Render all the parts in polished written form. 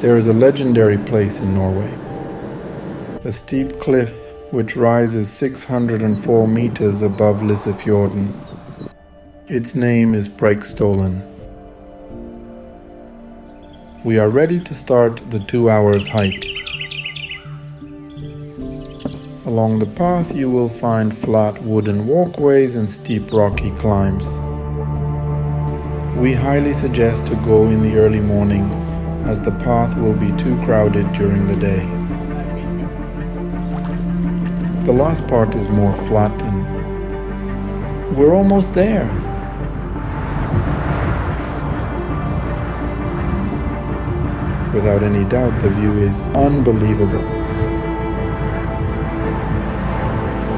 There is a legendary place in Norway, a steep cliff which rises 604 meters above Latefossen. Its name is Preikestolen. We are ready to start the 2 hours hike. Along the path you will find flat wooden walkways and steep rocky climbs. We highly suggest to go in the early morning, as the path will be too crowded during the day. The last part is more flat and we're almost there. Without any doubt, the view is unbelievable.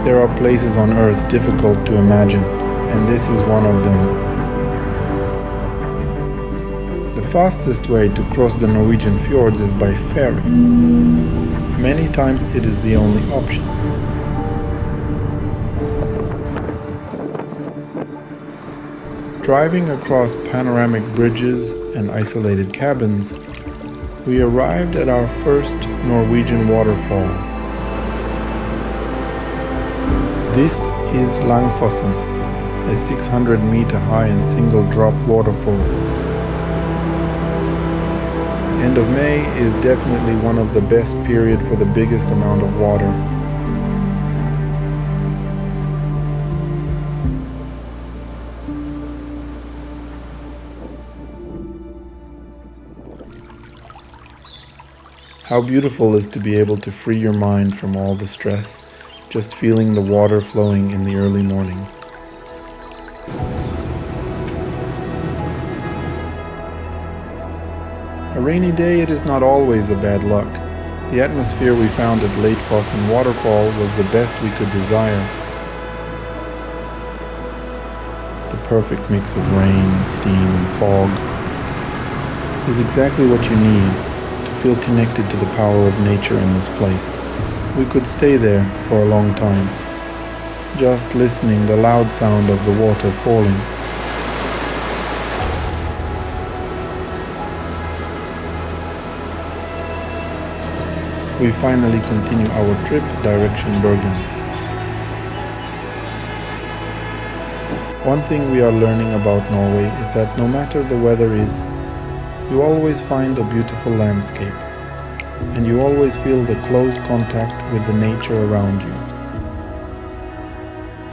There are places on Earth difficult to imagine, and this is one of them. The fastest way to cross the Norwegian fjords is by ferry. Many times it is the only option. Driving across panoramic bridges and isolated cabins, we arrived at our first Norwegian waterfall. This is Langfossen, a 600-meter high and single-drop waterfall. End of May is definitely one of the best period for the biggest amount of water. How beautiful is to be able to free your mind from all the stress, just feeling the water flowing in the early morning. A rainy day, it is not always a bad luck. The atmosphere we found at Latefossen Waterfall was the best we could desire. The perfect mix of rain, steam and fog is exactly what you need to feel connected to the power of nature in this place. We could stay there for a long time, just listening the loud sound of the water falling. We finally continue our trip direction Bergen. One thing we are learning about Norway is that no matter the weather is, you always find a beautiful landscape, and you always feel the close contact with the nature around you.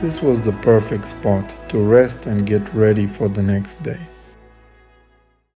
This was the perfect spot to rest and get ready for the next day.